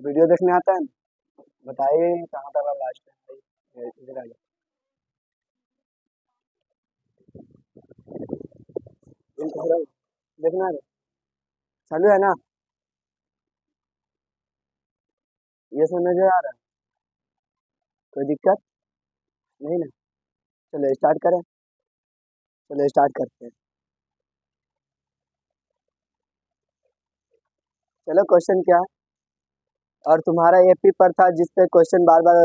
Video देखने आता है ना? बताइए कहाँ तक लास्ट है, इधर आ जाओ। देखना है, चालू है ना? ये सब नजर आ रहा है? कोई दिक्कत नहीं ना? चलो स्टार्ट करें। चलो स्टार्ट करते हैं। चलो क्वेश्चन क्या है? और तुम्हारा एपी पर था जिसपे क्वेश्चन बार बार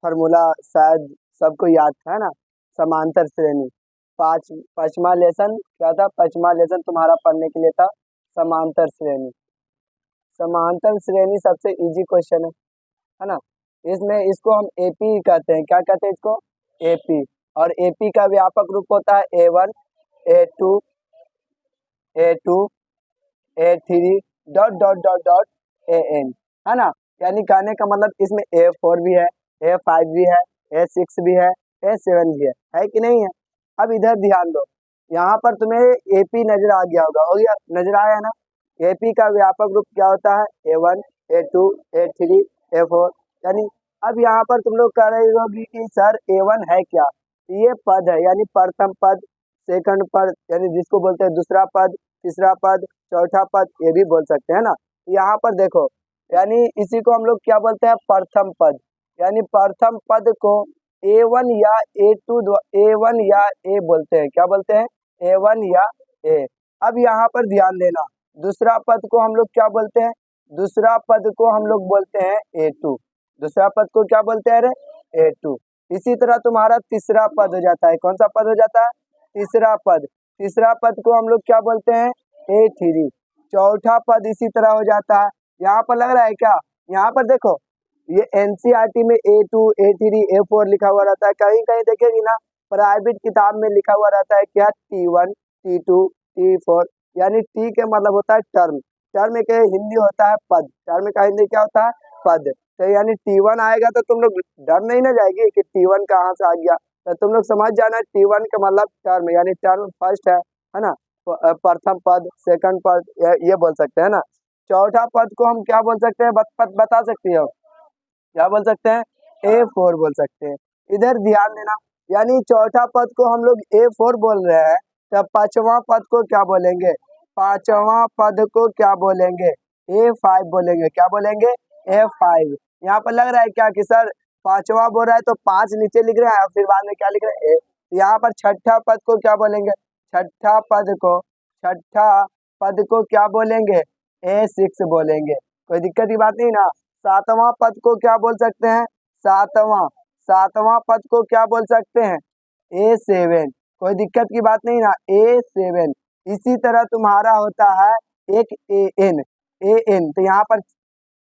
फार्मूला शायद सबको याद था ना? समांतर श्रेणी। पाँच पांचवा लेसन क्या था? पांचवा लेसन तुम्हारा पढ़ने के लिए था समांतर श्रेणी। समांतर श्रेणी सबसे इजी क्वेश्चन है ना? इसमें इसको हम एपी कहते हैं। क्या कहते हैं इसको? एपी। और एपी का व्यापक रूप होता है A1 A2 A2 A3 dot dot dot dot AN, है ना? यानी कहने का मतलब इसमें A4 भी है, A5 भी है, A6 भी है, A7 भी है कि नहीं है? अब इधर ध्यान दो, यहाँ पर तुम्हें एपी नजर आ गया होगा, हो गया? नजर आया ना? एपी का व्यापक रूप क्या होता है? A1 A2 A3 A4। यानी अब यहाँ पर तुम लोग कह रहे होगी कि सर A1 है क्या? ये पद है, यानी प्रथम पद, सेकंड पद, यानी जिसको बोलते हैं दूसरा पद, तीसरा पद, चौथा पद, ये भी बोल सकते हैं ना? यहाँ पर देखो, यानी इसी को हम लोग क्या बोलते हैं? प्रथम पद। यानी प्रथम पद को A1 या A2 A1 या A बोलते हैं। क्या बोलते हैं? A1 या A। अब यहाँ पर ध्यान देना, दूसरा पद को हम लोग क्या बोलते हैं? दूसरा पद को हम लोग बोलते हैं A2। दूसरा पद को क्या बोलते हैं रे? A2। इसी तरह तुम्हारा तीसरा पद हो जाता है। कौन सा पद हो जाता है? तीसरा पद। तीसरा पद को हम लोग क्या बोलते हैं? A3। चौथा पद इसी तरह हो जाता है। यहाँ पर लग रहा है क्या? यहाँ पर देखो, ये एनसीईआरटी में A2 A3 A4 लिखा हुआ रहता है। कहीं कहीं देखेगी ना, प्राइवेट किताब में लिखा हुआ रहता है क्या? T1 T2 T4। यानी टी के मतलब होता है टर्म। टर्म के हिंदी होता है पद। टर्म का हिंदी क्या होता है? पद। तो यानी T1 आएगा तो तुम लोग डर नहीं ना जाएगी कि T1 कहाँ से आ गया? तो तुम लोग समझ जाना T1 का मतलब टर्म, यानी टर्म फर्स्ट है ना? प्रथम पद, सेकंड पद, ये बोल सकते हैं ना? चौथा पद को हम क्या बोल सकते हैं? बता सकती हो? क्या बोल सकते हैं? A4 बोल सकते हैं। इधर ध्यान देना, यानी चौथा पद को हम लोग A4 बोल रहे हैं, तब पांचवा पद को क्या बोलेंगे? पांचवा पद को क्या बोलेंगे? A5 बोलेंगे। क्या बोलेंगे? A5। यहाँ पर लग रहा है क्या कि सर पांचवा बोल रहा है तो पांच नीचे लिख रहे हैं, फिर बाद में क्या लिख रहे हैं? यहाँ पर छठा पद को क्या बोलेंगे? छठा पद को क्या बोलेंगे? A6 बोलेंगे। कोई दिक्कत की बात नहीं ना? सातवां पद को क्या बोल सकते हैं? सातवां सातवां पद को क्या बोल सकते हैं? A7। कोई दिक्कत की बात नहीं ना? A7। इसी तरह तुम्हारा होता है एक AN। तो यहाँ पर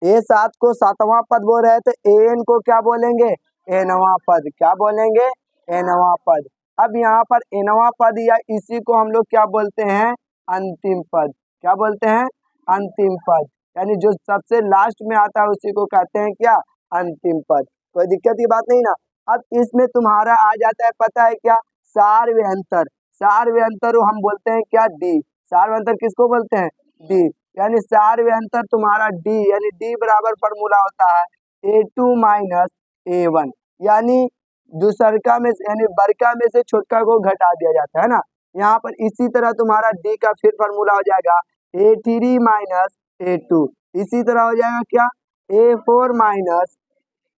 A7 को सातवां पद बोल रहे हैं, तो AN को क्या बोलेंगे? Nवां पद। क्या बोलेंगे? Nवां पद। अब यहाँ पर Nवां पद या इसी को हम लोग क्या बोलते हैं? अंतिम पद। क्या बोलते हैं? अंतिम पद। यानी जो सबसे लास्ट में आता है उसी को कहते हैं क्या? अंतिम पद। कोई दिक्कत की बात नहीं ना? अब इसमें तुम्हारा आ जाता है, पता है क्या? सार्वयंतर। सार्वयंतर हम बोलते हैं क्या? डी। सार्वयंतर किसको बोलते हैं? डी। यानी सार्वयंतर तुम्हारा डी, यानी डी बराबर फॉर्मूला होता है A2 माइनस A1। यानी दूसरका में यानी बड़का में से छोटका को घटा दिया जाता है ना? यहाँ पर इसी तरह तुम्हारा डी का फिर फॉर्मूला हो जाएगा A3 माइनस A2। इसी तरह हो जाएगा क्या? A4 minus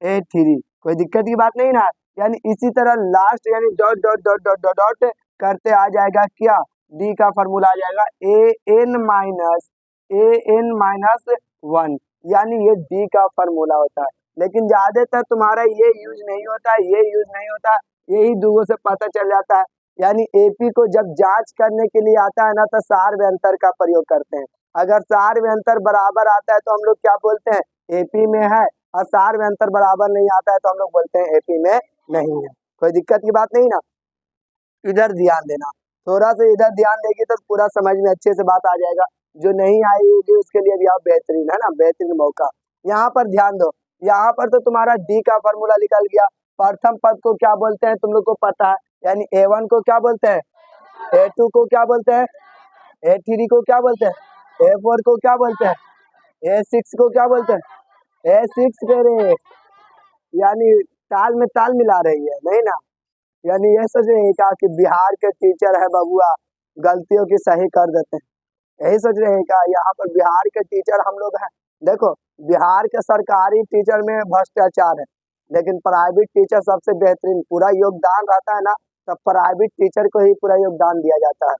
A3। कोई दिक्कत की बात नहीं ना? यानी इसी तरह लास्ट यानी dot dot dot dot dot dot करते आ जाएगा क्या? डी का फॉर्मूला आ जाएगा AN माइनस 1। यानी ये डी का फॉर्मूला होता है। लेकिन ज्यादातर तुम्हारा ये यूज नहीं होता है, ये यूज नहीं होता है, यही दूगों से पता चल जाता है। यानी एपी को जब जांच करने के लिए आता है ना, तो सार्वयंतर का प्रयोग करते हैं। अगर सार्वयंतर बराबर आता है तो हम लोग क्या बोलते हैं? एपी में है। और सार्वयंतर बराबर नहीं आता है तो हम लोग बोलते हैं एपी में नहीं है। कोई दिक्कत की बात नहीं ना? इधर ध्यान देना, थोड़ा सा इधर ध्यान देगी तो पूरा समझ में अच्छे से बात आ जाएगा। जो नहीं आई होगी उसके लिए भी आप बेहतरीन, है ना? बेहतरीन मौका। यहाँ पर ध्यान दो, यहाँ पर तो तुम्हारा डी का फॉर्मूला निकल गया। प्रथम पद को क्या बोलते हैं तुम लोग को पता है? यानी A1 को क्या बोलते हैं? A2 को क्या बोलते हैं? A3 को क्या बोलते हैं? A4 को क्या बोलते हैं? A6 को क्या बोलते हैं? A6 करे, यानी ताल में ताल मिला रही है नहीं ना। यानी ये सोच रहे हैं क्या कि बिहार के टीचर है बबुआ, गलतियों की सही कर देते हैं, यही सोच रहे हैं क्या यहाँ पर बिहार के टीचर हम लोग हैं। देखो, बिहार के सरकारी टीचर में भ्रष्टाचार है, लेकिन प्राइवेट टीचर सबसे बेहतरीन, पूरा योगदान रहता है ना, तब प्राइवेट टीचर को ही पूरा योगदान दिया जाता है।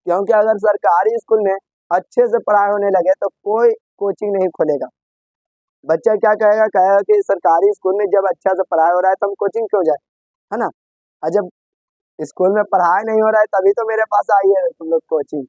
क्योंकि अगर सरकारी स्कूल में अच्छे से पढ़ाई होने लगे तो कोई कोचिंग नहीं खोलेगा। बच्चा क्या कहेगा, कहेगा कि सरकारी स्कूल में जब अच्छा से पढ़ाई हो रहा है तो हम कोचिंग क्यों जाए, है ना। और जब स्कूल में पढ़ाई नहीं हो रहा है तभी तो मेरे पास आई है तुम लोग कोचिंग,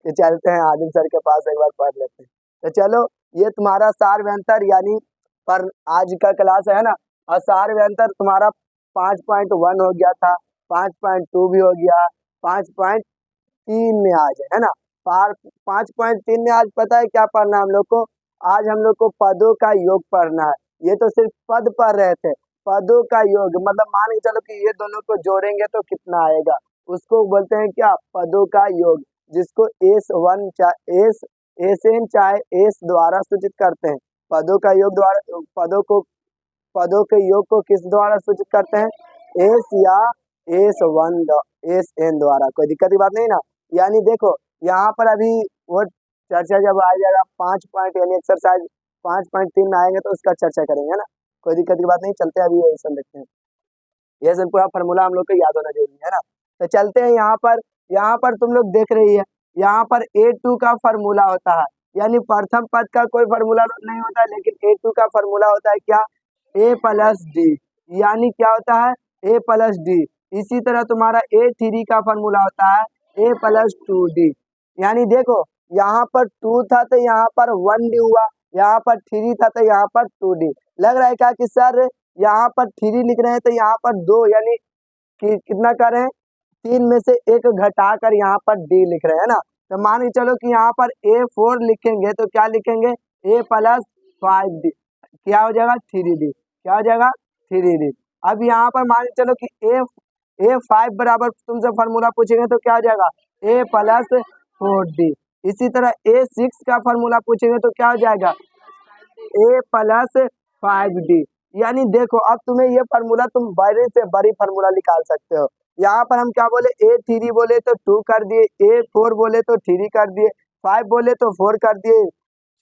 कि चलते हैं आदिल सर के पास एक बार पढ़ लेते हैं। तो चलो, ये तुम्हारा सार व्यंतर यानी पर आज का क्लास है ना, और सार व्यंतर तुम्हारा 5.1 हो गया था, 5.2 भी हो गया, 5.3 में आज है ना। पार 5.3 में आज पता है क्या पढ़ना है हम लोग को, आज हम लोग को पदों का योग पढ़ना है। ये तो सिर्फ पद पढ़ रहे थे, पदों का योग मतलब मान के चलो कि ये दोनों को जोड़ेंगे तो कितना आएगा, उसको बोलते हैं क्या, पदों का योग, जिसको S1 चाहे एस एस चाहे एस द्वारा सूचित करते हैं। पदों का योग द्वारा पदों के योग को किस द्वारा सूचित करते हैं, एस या S1 SN द्वारा, कोई दिक्कत की बात नहीं ना। यानी देखो, यहाँ पर अभी वो चर्चा जब आ जाएगा 5 पॉइंट यानी एक्सरसाइज 5.3 में आएंगे तो उसका चर्चा करेंगे, है ना। कोई दिक्कत की बात नहीं, चलते हैं अभी यही सब देखते हैं। ये सब पूरा फार्मूला हम लोग को याद होना जरूरी है ना। तो चलते हैं यहाँ पर तुम लोग देख रही है, यहाँ पर A2 का फार्मूला होता है, यानी प्रथम पद का कोई फार्मूला नहीं होता है, लेकिन A2 का फार्मूला होता है क्या, A+D, यानी क्या होता है, A+D। इसी तरह तुम्हारा A3 का फार्मूला होता है A+2D। यानी देखो, यहाँ पर 2 था तो यहाँ पर 1D हुआ, यहाँ पर 3 था तो यहाँ पर 2D। लग रहा है क्या कि सर यहाँ पर 3 लिख रहे हैं तो यहाँ पर 2, यानी कि कितना कर रहे हैं, 3 में से एक घटाकर यहाँ पर D लिख रहे हैं ना। तो मान के चलो कि यहाँ पर A4 लिखेंगे तो क्या लिखेंगे, A+5D, क्या हो जाएगा 3D, क्या हो जाएगा 3D। अब यहाँ पर मान के चलो कि A5 बराबर तुमसे फार्मूला पूछेंगे तो क्या हो जाएगा, A+4D। इसी तरह A6 का फार्मूला पूछेंगे तो क्या हो जाएगा, A+5D। यानी देखो, अब तुम्हें ये फार्मूला तुम बड़े से बड़ी फार्मूला निकाल सकते हो। यहाँ पर हम क्या बोले, A3 बोले तो 2 कर दिए, A4 बोले तो 3 कर दिए, 5 बोले तो 4 कर दिए,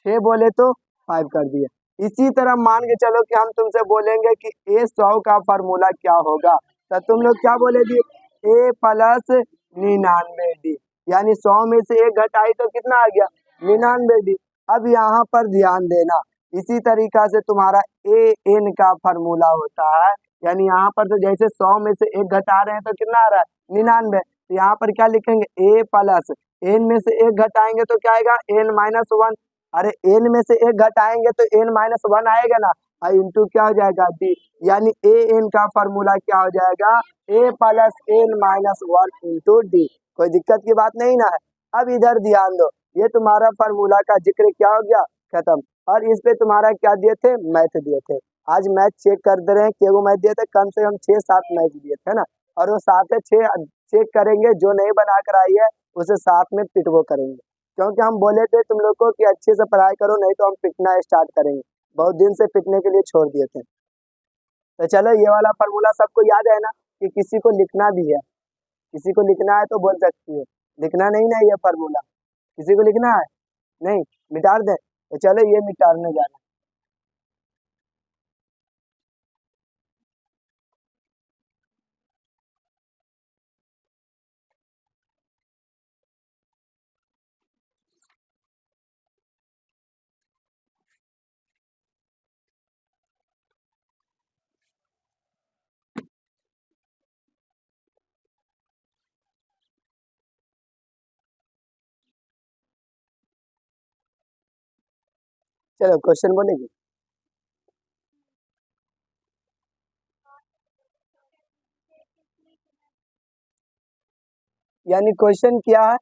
6 बोले तो 5 कर दिए। इसी तरह मान के चलो कि हम तुमसे बोलेंगे कि A100 का फार्मूला क्या होगा, तो तुम लोग क्या बोलेगी, A+99D, यानी 100 में से एक घटाई तो कितना आ गया, 99D। अब यहाँ पर ध्यान देना, इसी तरीका से तुम्हारा AN का फार्मूला होता है, यानी यहाँ पर तो जैसे 100 में से एक घटा रहे हैं तो कितना आ रहा है, 99। तो यहाँ पर क्या लिखेंगे, A+N में से एक घटाएंगे तो क्या आएगा, N-1। अरे N में से एक घटाएंगे तो N-1 आएगा ना, और इंटू क्या हो जाएगा D, यानी AN का फार्मूला क्या हो जाएगा, A+N-1 इंटू D। कोई दिक्कत की बात नहीं ना है। अब इधर ध्यान दो, ये तुम्हारा फार्मूला का जिक्र क्या हो गया, खत्म। और इस पे तुम्हारा क्या दिए थे, मैथ दिए थे। आज मैथ चेक कर दे रहे हैं, केगो मैथ दिए थे, कम से कम 6-7 मैथ दिए थे ना। और वो 7 से 6 चेक करेंगे, जो नहीं बना कर आई है उसे साथ में पिटवो करेंगे, क्योंकि हम बोले थे तुम लोग को कि अच्छे से पढ़ाई करो, नहीं तो हम पिटना स्टार्ट करेंगे। बहुत दिन से पिटने के लिए छोड़ दिए थे। तो चलो, ये वाला फार्मूला सबको याद है ना, कि किसी को लिखना भी है, किसी को लिखना है तो बोल सकती है, लिखना नहीं ना ये फार्मूला, किसी को लिखना है नहीं, मिटा दें, तो चलो ये मिटाने जाना। चलो क्वेश्चन बोलेगी, यानी क्वेश्चन क्या है,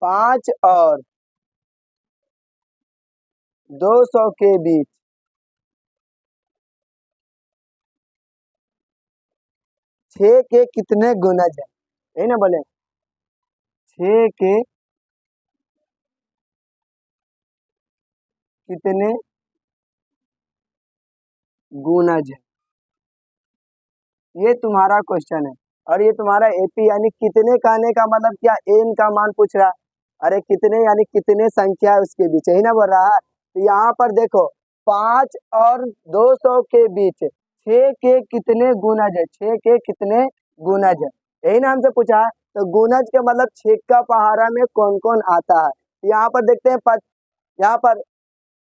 5 और 200 के बीच 6 के कितने गुणज है, यही ना बोले, 6 के कितने गुणज है, ये तुम्हारा क्वेश्चन है। और ये तुम्हारा एपी यानी कितने कहने का मतलब क्या, एन का मान पूछ रहा है। अरे कितने यानी कितने संख्या है उसके बीच, यही ना बोल रहा है। तो यहाँ पर देखो 5 और 200 के बीच 6 के कितने गुणज है, 6 के कितने गुणज है, यही ना हमसे पूछा है। तो गुणज के मतलब 6 का पहाड़ा में कौन कौन आता है। यहाँ पर देखते हैं यहाँ पर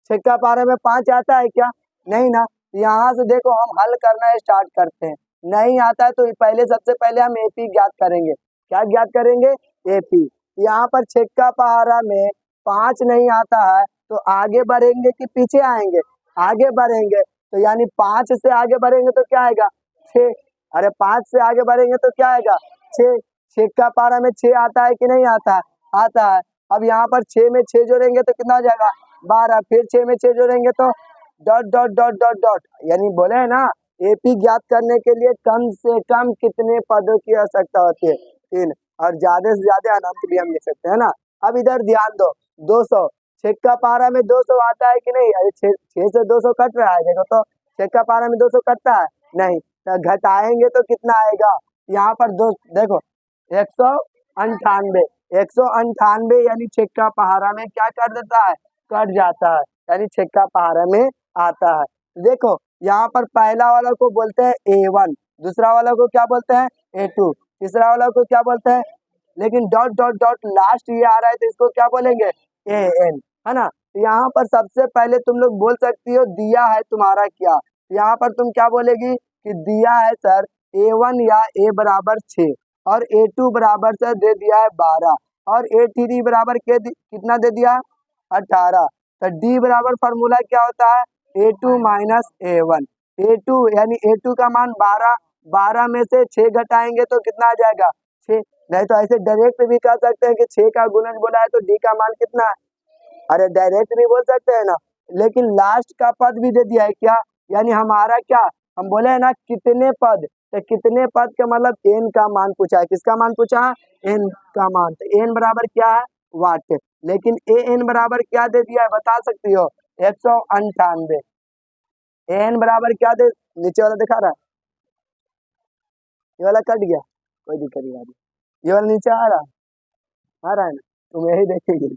6 का पहाड़ा में 5 आता है क्या, नहीं ना। यहाँ से देखो हम हल करना स्टार्ट करते हैं, नहीं आता है तो पहले सबसे पहले हम एपी ज्ञात करेंगे। क्या ज्ञात करेंगे, एपी। यहाँ पर 6 का पहाड़ा में 5 नहीं आता है तो आगे बढ़ेंगे कि पीछे आएंगे, आगे बढ़ेंगे। तो यानी 5 से आगे बढ़ेंगे तो क्या आएगा, 6। अरे 5 से आगे बढ़ेंगे तो क्या आएगा, 6। 6 का पहाड़ा में 6 आता है कि नहीं आता है, आता है। अब यहाँ पर 6 में 6 जोड़ेंगे तो कितना हो जाएगा, 12। फिर 6 में 6 जोड़ेंगे तो dot dot dot dot dot, यानी बोले है ना एपी ज्ञात करने के लिए कम से कम कितने पदों की आवश्यकता होती है, 3। और ज्यादा से ज्यादा अनंत भी हम लिख सकते हैं ना। अब इधर ध्यान दो, 200, 6 का पारा में 200 आता है कि नहीं, अरे 6 से 200 कट रहा है, देखो तो 6 का पारा में 200 कटता है नहीं, तो घटाएंगे तो कितना आएगा, यहाँ पर दो देखो 198, 198 यानी 6 का पहाड़ा में क्या कर देता है, कट जाता है, यानी 6 का पहाड़ा में आता है। देखो यहाँ पर पहला वाला को बोलते हैं A1, दूसरा वाला को क्या बोलते हैं A2, तीसरा वाला को क्या बोलते हैं, लेकिन डॉट डॉट डॉट लास्ट ये आ रहा है तो इसको क्या बोलेंगे, AN, है ना। तो यहाँ पर सबसे पहले तुम लोग बोल सकती हो दिया है तुम्हारा क्या, यहाँ पर तुम क्या बोलेगी कि दिया है सर A1 या A बराबर 6 और A2 बराबर से दे दिया है 12 और A3 बराबर कितना दे दिया 18। तो D बराबर फॉर्मूला क्या होता है, A2 माइनस A1। A2 यानी A2 का मान 12, 12 में से 6 घटाएंगे तो कितना आ जाएगा 6। नहीं तो ऐसे डायरेक्ट भी कह सकते हैं कि 6 का गुणज बोला है तो D का मान कितना है, अरे डायरेक्ट भी बोल सकते हैं ना, लेकिन लास्ट का पद भी दे दिया है क्या, यानी हमारा क्या, हम बोले है ना कितने पद, तो कितने पद का मतलब n का मान पूछा है, किसका मान पूछा है, n का मान। तो n बराबर क्या है वाट, लेकिन an बराबर क्या दे दिया है बता सकती हो, 198। an बराबर क्या दे, नीचे वाला दिखा रहा है, ये वाला कट गया, कोई दिक्कत नहीं, ये वाला नीचे आ रहा है ना, तुम यही देखेंगे।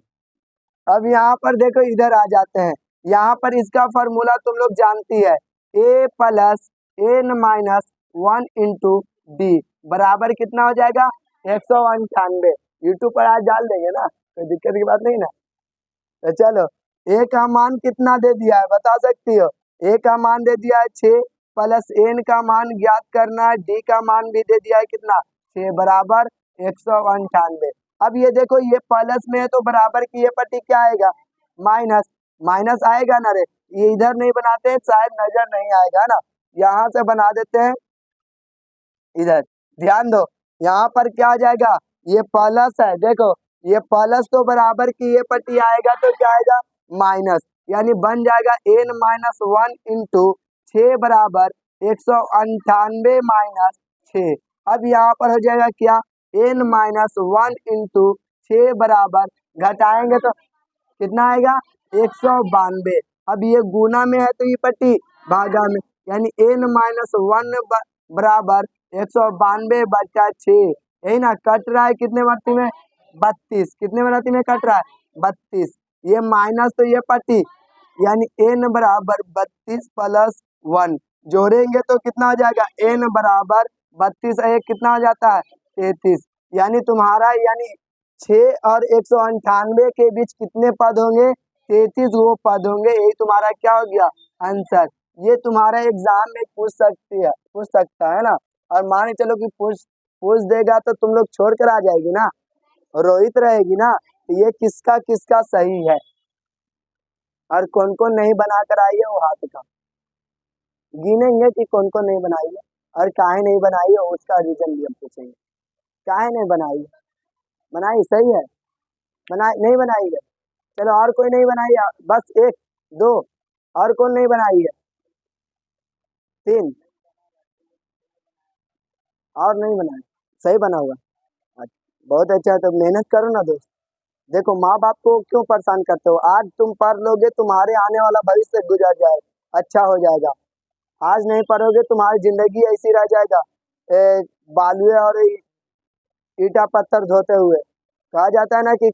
अब यहाँ पर देखो इधर आ जाते हैं, यहाँ पर इसका फॉर्मूला तुम लोग जानती है, a plus n minus 1 into D बराबर कितना हो जाएगा 198। यूट्यूब पर आज डाल देंगे ना, कोई दिक्कत की बात नहीं ना। तो चलो a का मान कितना दे दिया है बता सकती हो, a का मान दे दिया है 6 प्लस n का मान ज्ञात करना है, d का मान भी दे दिया है कितना 6 बराबर 198। अब ये देखो ये प्लस में है तो बराबर की ये पट्टी क्या आएगा माइनस, माइनस आएगा ना रे, ये इधर नहीं बनाते हैं शायद नजर नहीं आएगा ना, यहाँ से बना देते हैं इधर। ध्यान दो यहाँ पर क्या आ जाएगा, ये प्लस है, देखो ये प्लस तो बराबर की ये पट्टी आएगा तो क्या आएगा माइनस, यानी बन जाएगा n माइनस 1 इंटू 6 बराबर 198 माइनस 6। अब यहाँ पर हो जाएगा क्या n माइनस 1 इंटू 6 बराबर, घटाएंगे तो कितना आएगा 192। अब ये गुना में है तो ये पट्टी भागा में, यानी n माइनस 1 बराबर 192 बचा 6, यही ना कट रहा है कितने बराती में 32, कितने बराती में कट रहा है 32, ये माइनस तो ये पट्टी, यानी n बराबर 32 प्लस 1 जोड़ेंगे तो कितना हो जाएगा n बराबर 32 एक कितना हो जाता है 33, यानी तुम्हारा यानी 6 और 198 के बीच कितने पद होंगे 33 वो पद होंगे, यही तुम्हारा क्या हो गया आंसर। ये तुम्हारा एग्जाम में पूछ सकता है ना, और मान के चलो कि पूछ देगा तो तुम लोग छोड़ कर आ जाएगी ना, रोहित रहेगी ना, तो ये किसका किसका सही है और कौन कौन नहीं बना कर आई है वो हाथ का गिनेंगे कि कौन कौन नहीं बनाई है, और काहे नहीं बनाई है उसका रीजन भी हम पूछेंगे, काहे नहीं बनाई है, बनाई सही है, बनाई नहीं बनाई है, चलो और कोई नहीं बनाई है, बस एक दो, और कौन नहीं बनाई है, 3 और नहीं बनाई, सही बना हुआ, अच्छा, बहुत अच्छा, तो मेहनत करो ना दोस्त। देखो माँ बाप को क्यों परेशान करते हो? आज तुम पढ़ लोगे, तुम्हारे आने वाला भविष्य गुजर जाएगा, अच्छा हो जाएगा। आज नहीं पढ़ोगे, तुम्हारी जिंदगी ऐसी रह जाएगा, बालुए और ईटा पत्थर धोते हुए। कहा जाता है ना कि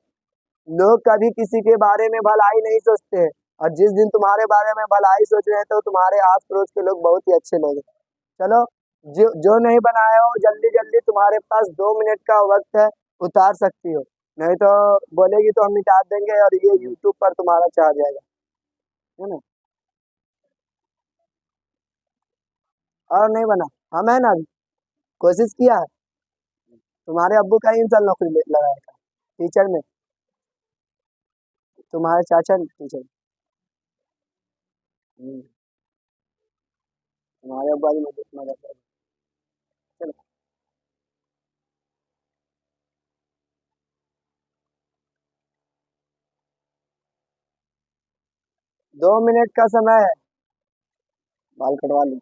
लोग कभी किसी के बारे में भलाई नहीं सोचते हैं, और जिस दिन तुम्हारे बारे में भलाई सोच रहे हैं तो तुम्हारे आस पड़ोस के लोग बहुत ही अच्छे लोग हैं। चलो, जो जो नहीं बनाया हो, जल्दी जल्दी, तुम्हारे पास 2 मिनट का वक्त है, उतार सकती हो। नहीं तो बोलेगी तो हम मिटा देंगे और ये यूट्यूब पर तुम्हारा चढ़ जाएगा, है ना? और नहीं बना? हम है ना, कोशिश किया है। तुम्हारे अब्बू का ही इन साल नौकरी लगाया था टीचर में, तुम्हारे चाचा ने टीचर। हम्म, तुम्हारे अब्बू की मदद मदद है। चलो, 2 मिनट का समय है, बाल कटवा लो।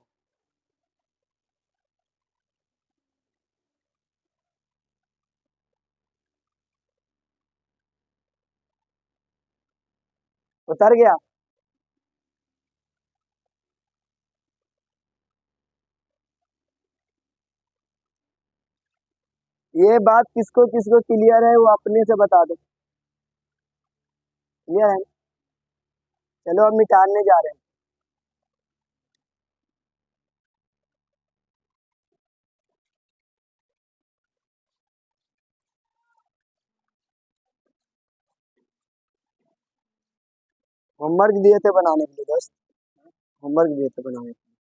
उतर गया? ये बात किसको किसको क्लियर है, वो अपने से बता दो। क्लियर है? चलो अब मिटाने जा रहे हैं। होमवर्क दिए थे बनाने के लिए दोस्त, होमवर्क दिए थे बनाने के लिए।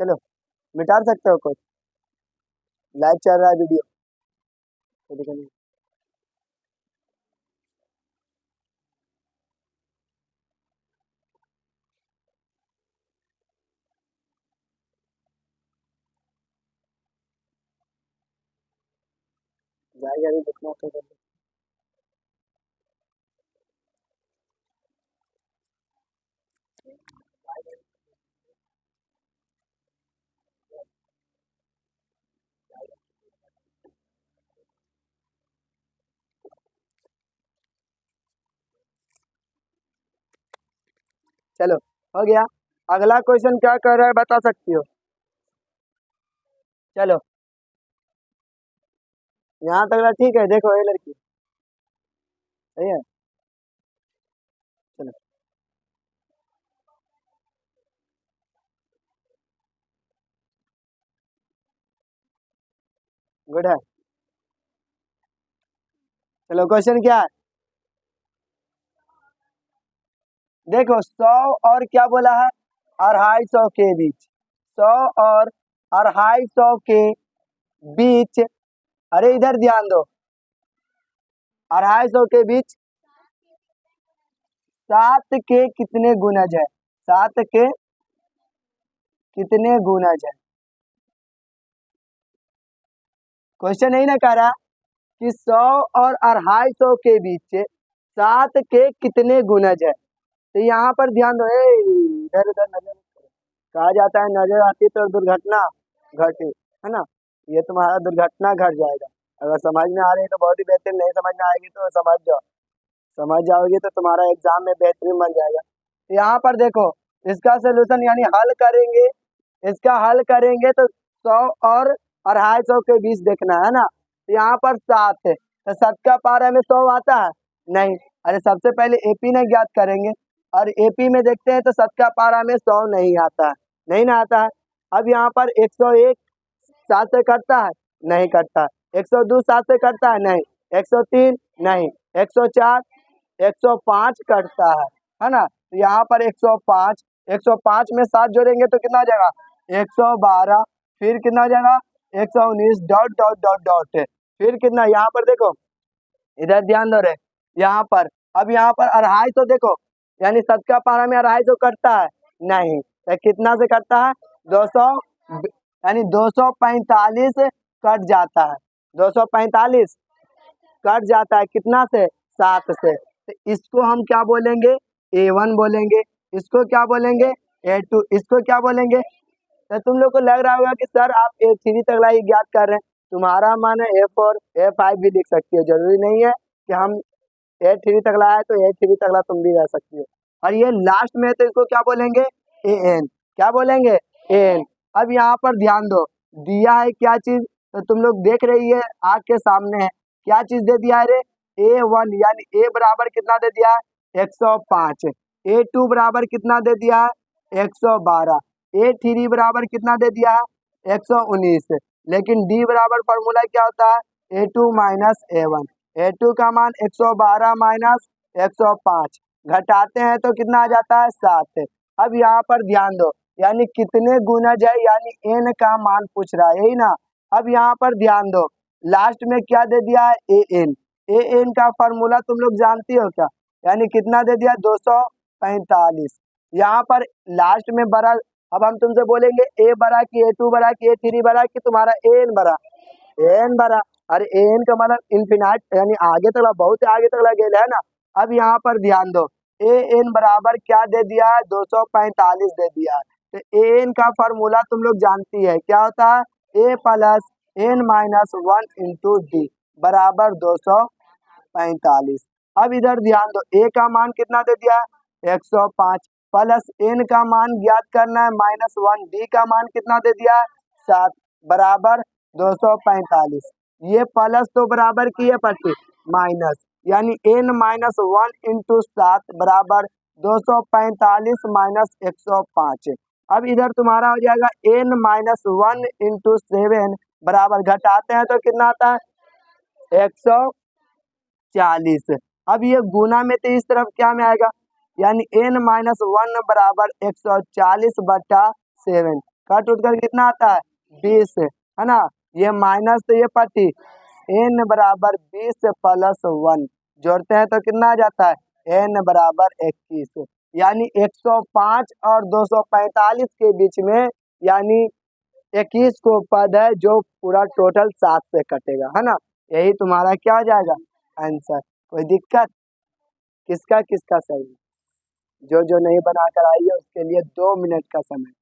चलो, मिटा सकते हो कुछ? लाइव चल रहा है वीडियो, तो दिखाना। जाएगा भी दिखना तो जल्दी। चलो, हो गया। अगला क्वेश्चन क्या कर रहा है बता सकती हो? चलो, यहाँ तक ना ठीक है, देखो ये लड़की सही है। चलो, गुड है। चलो, क्वेश्चन क्या है? देखो, 100 और क्या बोला है? 250 के बीच। 100 और 250 के बीच। अरे इधर ध्यान दो। 250 के बीच 7 के कितने गुणज है? 7 के कितने गुणज है? क्वेश्चन यही ना कह रहा कि 100 और 250 के बीच 7 के कितने गुणज है? तो यहाँ पर ध्यान दो। इधर उधर नजर, कहा जाता है नजर आती तो दुर्घटना घटी, है ना? ये तुम्हारा दुर्घटना घट जाएगा। अगर समझ में आ रही है तो बहुत ही बेहतरीन, नहीं समझ में आएगी तो समझ जाओ। समझ जाओगे तो तुम्हारा एग्जाम में बेहतरीन बन जाएगा। तो यहाँ पर देखो, इसका सोल्यूशन यानी हल करेंगे, इसका हल करेंगे तो 100 और 250 के बीच देखना है ना। तो यहाँ पर 7 है, तो 7 का पारा में 100 आता है? नहीं। अरे सबसे पहले एपी ने ज्ञात करेंगे, और एपी में देखते हैं तो 7 का पारा में 100 नहीं आता है, नहीं ना आता है। अब यहाँ पर 101 7 से कटता है? नहीं कटता। 102 7 से कटता है? नहीं। 103 नहीं। 104 105 कटता है ना? तो यहाँ पर 105, 105 में 7 जोड़ेंगे तो कितना हो जाएगा? 112। फिर कितना हो जाएगा? 119 डॉट डॉट डॉट डॉट। फिर कितना? यहाँ पर देखो, इधर ध्यान दो रे। यहाँ पर, अब यहाँ पर 250 देखो, यानी 7 का पारा में 250 कटता है? नहीं। तो कितना से कटता है? 200, यानी 245 कट जाता है। 245 कट जाता है कितना से? 7 से। तो इसको हम क्या बोलेंगे? A1 बोलेंगे। इसको क्या बोलेंगे? A2। इसको क्या बोलेंगे? तो तुम लोग को लग रहा होगा कि सर आप A3 तक ही ज्ञात कर रहे हैं। तुम्हारा मन है A4 A5 भी लिख सकती हो, जरूरी नहीं है कि हम A3 तक लाए तो A3 तक ला तुम भी रह सकती हो। और ये लास्ट में है तो इसको क्या बोलेंगे, AN। क्या बोलेंगे, AN। अब यहाँ पर ध्यान दो, दिया है क्या चीज, तो तुम लोग देख रही है आग के सामने है, क्या चीज दे दिया है रे, A1 यानी A बराबर कितना दे दिया है 105, A2 बराबर कितना दे दिया है 112, A3 बराबर कितना दे दिया है 119। लेकिन D बराबर फॉर्मूला क्या होता है A2 माइनस A1। A2 का मान 112 माइनस 105, घटाते हैं तो कितना आ जाता है 7। अब यहाँ पर ध्यान दो, यानी कितने गुणज है, यानी n का मान पूछ रहा है, यही ना। अब यहाँ पर ध्यान दो, लास्ट में क्या दे दिया है an। an का फॉर्मूला तुम लोग जानती हो क्या, यानी कितना दे दिया 245। यहाँ पर लास्ट में बड़ा, अब हम तुमसे बोलेंगे a बड़ा कि A2 बड़ा कि A3 बड़ा कि तुम्हारा an बड़ा, an बड़ा। अरे an का मतलब इन्फिनाइट यानी आगे तक बहुत आगे तक गेल है ना। अब यहाँ पर ध्यान दो, an बराबर क्या दे दिया है 245 दे दिया है, तो an का फॉर्मूला तुम लोग जानती है क्या होता है, a plus n minus 1 × d बराबर 245। अब इधर ध्यान दो, a का मान कितना दे दिया 105, प्लस n का मान ज्ञात करना है -1, d का मान कितना दे दिया 7 बराबर 245। ये प्लस तो बराबर की है पट्टी माइनस, यानी n माइनस 1 × 7 बराबर 245 माइनस 105। अब इधर तुम्हारा हो जाएगा n माइनस 1 × 7 बराबर, घटाते हैं तो कितना आता है 140। अब ये गुना में तो इस तरफ क्या में आएगा, यानी n माइनस 1 बराबर 140/7, कट उठ कर कितना आता है 20, है ना। ये माइनस तो ये पट्टी n बराबर 20 प्लस 1 जोड़ते हैं तो कितना आ जाता है n बराबर 21, यानी 105 और 245 के बीच में, यानी 21 को पद है जो पूरा टोटल 7 से कटेगा, है ना। यही तुम्हारा क्या हो जाएगा आंसर। कोई दिक्कत, किसका किसका सही, जो जो नहीं बना कर आई है उसके लिए 2 मिनट का समय।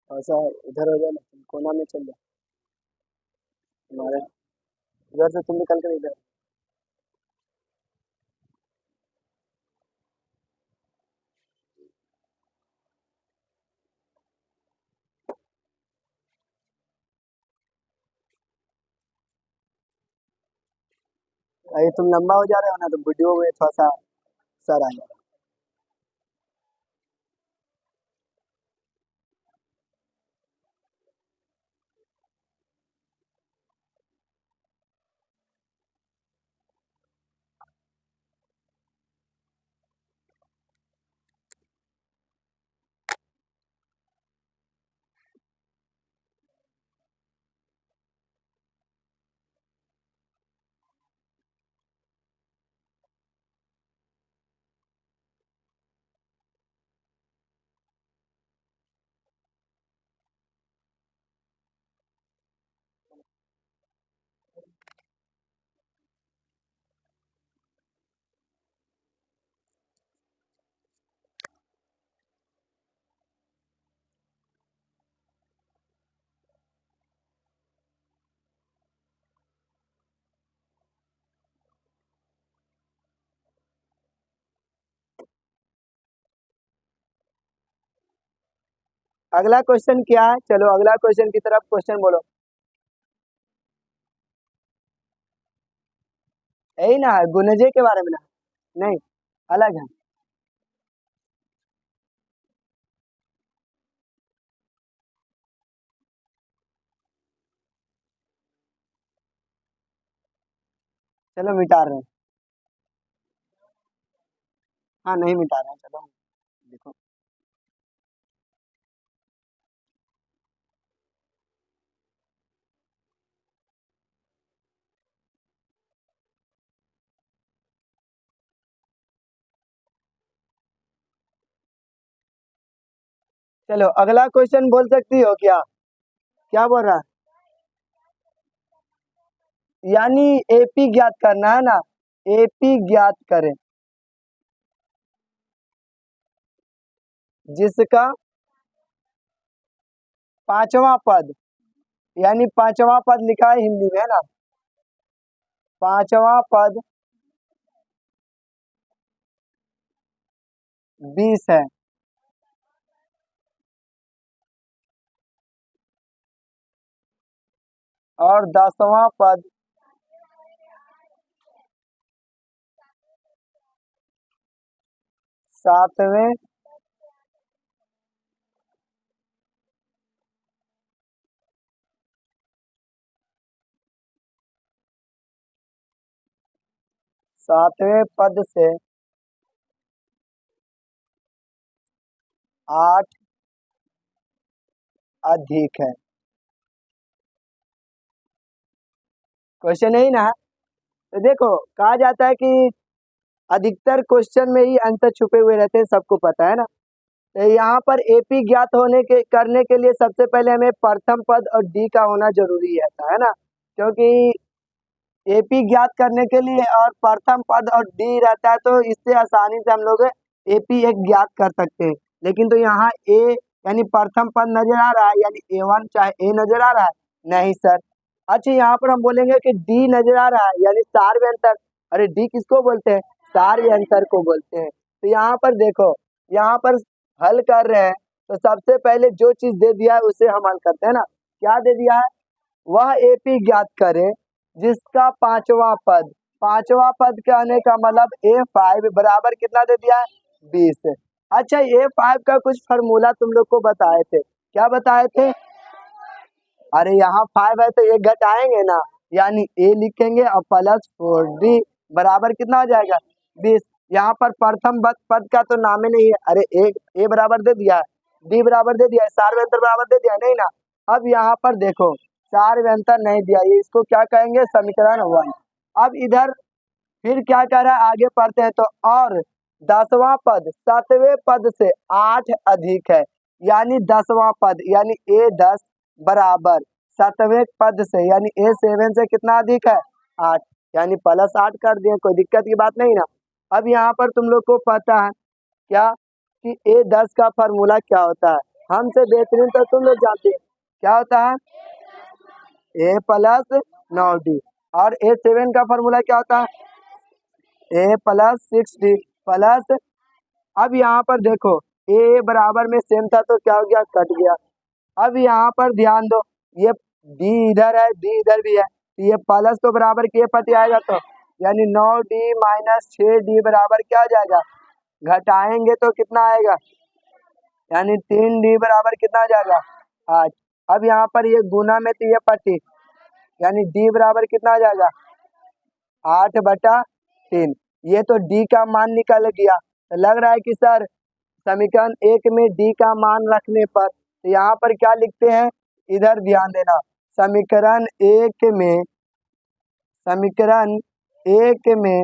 ऐसा इधर हो जाए ना, तुम कोना में चल जाओ, तुम्हारे इधर से तुम निकल कर इधर। अरे तुम लंबा हो जा रहे हो ना, तो वीडियो में थोड़ा सा सर आएगा। अगला क्वेश्चन क्या है, चलो अगला क्वेश्चन की तरफ, क्वेश्चन बोलो। यही ना है गुणजे के बारे में ना। नहीं, अलग है। चलो मिटा रहे हैं। हाँ नहीं मिटा रहे हैं, चलो देखो। चलो अगला क्वेश्चन बोल सकती हो क्या? क्या बोल रहा है? यानी एपी ज्ञात करना है ना, एपी ज्ञात करें जिसका पांचवा पद, यानी पांचवा पद लिखा है हिंदी में, है ना। पांचवा पद 20 है और 10वां पद 7वें, 7वें पद से 8 अधिक है। क्वेश्चन यही ना है। तो देखो कहा जाता है कि अधिकतर क्वेश्चन में ही आंसर छुपे हुए रहते हैं, सबको पता है ना। तो यहाँ पर एपी ज्ञात होने के करने के लिए सबसे पहले हमें प्रथम पद और डी का होना जरूरी है ना। क्योंकि एपी ज्ञात करने के लिए और प्रथम पद और डी रहता है तो इससे आसानी से हम लोग एपी एक ज्ञात कर सकते हैं। लेकिन तो यहाँ ए यानी प्रथम पद नजर आ रहा है, यानी A1 चाहे ए नजर आ रहा है, नहीं सर। अच्छा यहाँ पर हम बोलेंगे कि डी नजर आ रहा है, यानी सार्वयंतर। अरे डी किसको बोलते हैं? सार्वयंतर को बोलते हैं। तो यहाँ पर देखो, यहाँ पर हल कर रहे हैं तो सबसे पहले जो चीज दे दिया है उसे हम हल करते हैं ना। क्या दे दिया है? वह एपी ज्ञात करे जिसका पांचवा पद, पांचवा पद कहने का मतलब A5 बराबर कितना दे दिया है? 20। अच्छा A5 का कुछ फार्मूला तुम लोग को बताए थे, क्या बताए थे? अरे यहाँ 5 है तो एक घटाएंगे ना, यानी ए लिखेंगे और प्लस 4D बराबर कितना हो जाएगा? 20। यहाँ पर प्रथम पद का तो नाम ही नहीं है। अरे ए बराबर दे दिया है, डी बराबर दे दिया है, सार्वयंतर बराबर दे दिया है, नहीं ना। अब यहाँ पर देखो सार्वयंतर नहीं दिया, ये इसको क्या कहेंगे? समीकरण 1। अब इधर फिर क्या कह रहा है, आगे पढ़ते हैं तो। और 10वां पद 7वें पद से 8 अधिक है, यानी 10वां पद यानी A10 बराबर 7वें पद से यानी A7 से कितना अधिक है? 8, यानी +8 कर दिए, कोई दिक्कत की बात नहीं ना। अब यहाँ पर तुम लोग को पता है क्या कि A10 का फॉर्मूला क्या होता है? हमसे बेहतरीन तो तुम लोग जानते हैं क्या होता है? A+9D। और A7 का फॉर्मूला क्या होता है? A+6D plus. अब यहाँ पर देखो ए बराबर में सेम था तो क्या हो गया? कट गया। अब यहाँ पर ध्यान दो, ये डी इधर है, डी इधर भी है, तो ये प्लस तो बराबर के पति आएगा, तो यानी 9D - 6D बराबर क्या आ जाएगा? घटाएंगे तो कितना आएगा? यानी 3D बराबर कितना आ जाएगा? 8। अब यहाँ पर ये गुना में तो ये पति, यानी डी बराबर कितना आ जाएगा? 8/3। ये तो डी का मान निकल गया। तो लग रहा है कि सर समीकरण 1 में डी का मान रखने पर, तो यहाँ पर क्या लिखते हैं? इधर ध्यान देना। समीकरण 1 में, समीकरण 1 में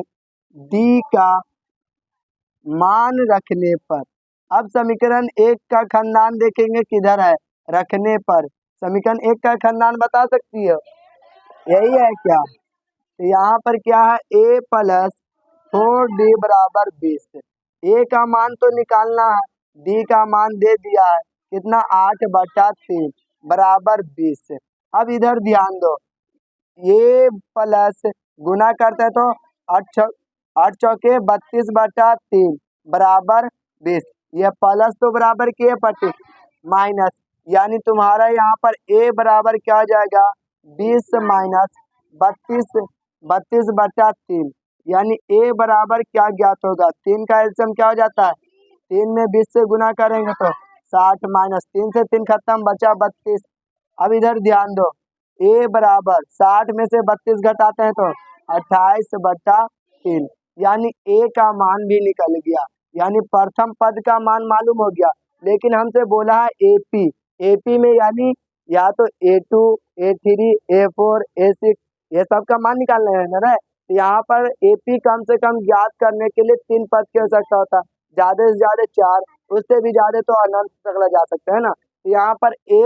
डी का मान रखने पर, अब समीकरण 1 का खंडान देखेंगे किधर है? रखने पर। समीकरण 1 का खंडान बता सकती हो? यही है क्या? तो यहाँ पर क्या है? A+4D बराबर 20। ए का मान तो निकालना है, डी का मान दे दिया है कितना? 8/3 बराबर 20। अब इधर ध्यान दो, ये प्लस गुना करते हैं तो 8 चौके 32/3 बराबर 20। ये प्लस तो बराबर किए पट्टी माइनस, यानी तुम्हारा यहाँ पर ए बराबर क्या हो जाएगा? 20 - 32/3, यानी ए बराबर क्या ज्ञात होगा, 3 का एलसीएम क्या हो जाता है, 3 में 20 से गुना करेंगे तो 60 माइनस 3 से 3 खत्म, बचा 32। अब इधर ध्यान दो, ए बराबर 60 में से 32 घटाते हैं तो 28/3, यानी ए का मान भी निकल गया, यानी प्रथम पद का मान मालूम हो गया। लेकिन हमसे बोला है एपी, एपी में यानी या तो A2, A3, A4, A6 ये सब का मान निकालना है ना रे। तो यहाँ पर एपी कम से कम ज्ञात करने के लिए 3 पद की आवश्यकता होता है, ज्यादा से ज्यादा 4, उससे भी ज्यादा तो अनंत तक ले जा सकते हैं ना। तो यहाँ पर ए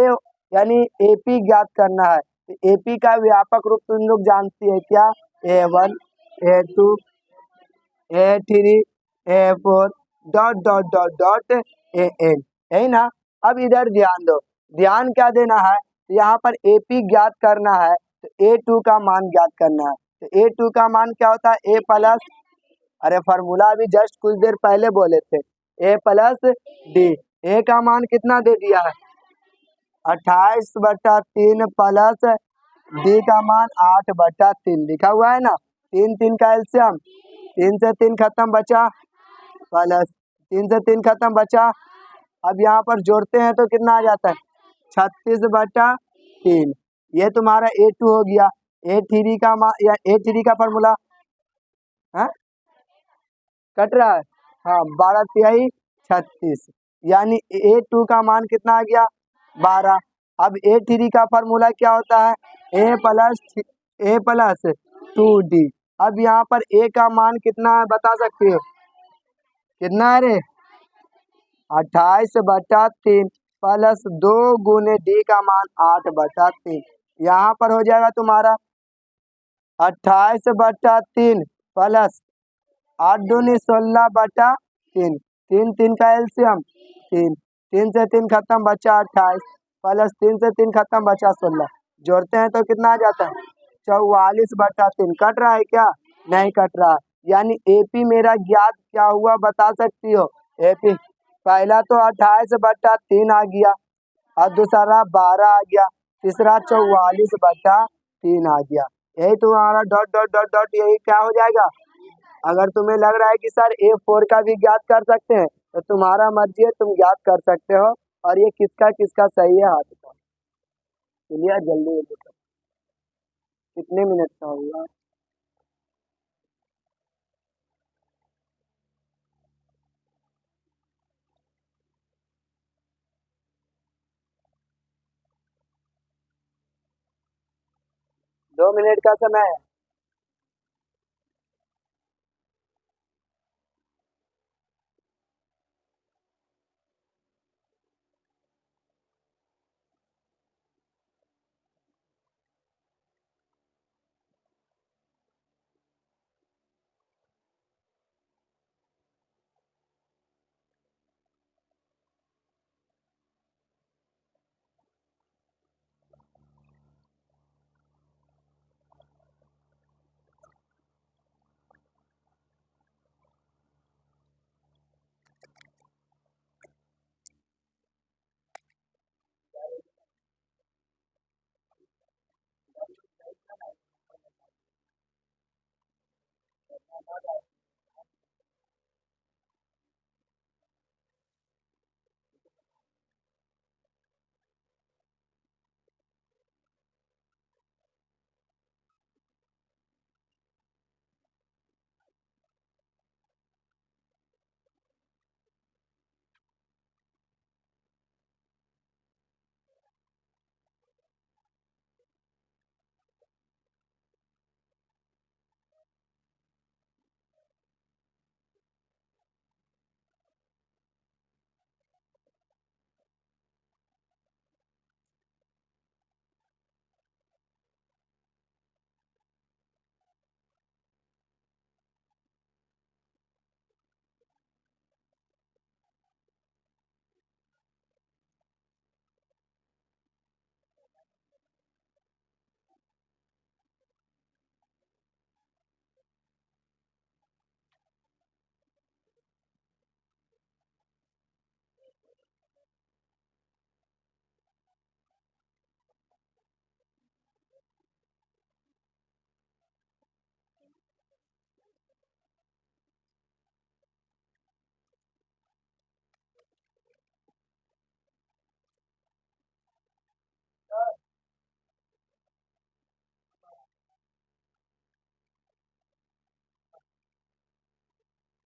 यानी एपी ज्ञात करना है, तो एपी का व्यापक रूप तुम लोग जानती है क्या, A1, A2, A3, A4 dot dot dot dot AN, है ना। अब इधर ध्यान दो, ध्यान क्या देना है, यहाँ पर एपी ज्ञात करना है तो A2 का मान ज्ञात करना है। तो A2 का मान क्या होता है, A प्लस, अरे फार्मूला अभी जस्ट कुछ देर पहले बोले थे, A प्लस डी। ए का मान कितना दे दिया है, 28/3 प्लस डी का मान 8/3 लिखा हुआ है ना। 3 3 का एलसीएम, 3 से 3 खत्म बचा, प्लस 3 से 3 खत्म बचा। अब यहाँ पर जोड़ते हैं तो कितना आ जाता है, 36/3। ये तुम्हारा A2 हो गया। A3 का मान या A3 का फॉर्मूला है, कट रहा है, हाँ 12×3 = 36, यानी A2 का मान कितना आ गया, 12। अब A3 का फॉर्मूला क्या होता है, A+2D। अब यहाँ पर A का मान कितना है बता सकते हो, कितना है रे, 28/3 प्लस 2 गुने डी का मान 8/3। यहाँ पर हो जाएगा तुम्हारा 28/3 प्लस 8 दूनी 16/3, 3 3 का एलसीएम 3, 3 से 3 खत्म बचा 28, प्लस 3 से 3 खत्म बचा 16, जोड़ते हैं तो कितना आ जाता है, 44/3। कट रहा है क्या, नहीं कट रहा है। यानी एपी मेरा ज्ञात क्या हुआ बता सकती हो, एपी पहला तो 28/3 आ गया, और दूसरा 12 आ गया, तीसरा 44/3 आ गया। यही तुम्हारा डॉट डॉट डॉट डॉट यही क्या हो जाएगा। अगर तुम्हें लग रहा है कि सर A4 का भी ज्ञात कर सकते हैं तो तुम्हारा मर्जी है, तुम ज्ञात कर सकते हो। और ये किसका किसका सही है हाथ का, चलिए जल्दी जल्दी करो। कितने मिनट का होगा, 2 मिनट का समय है।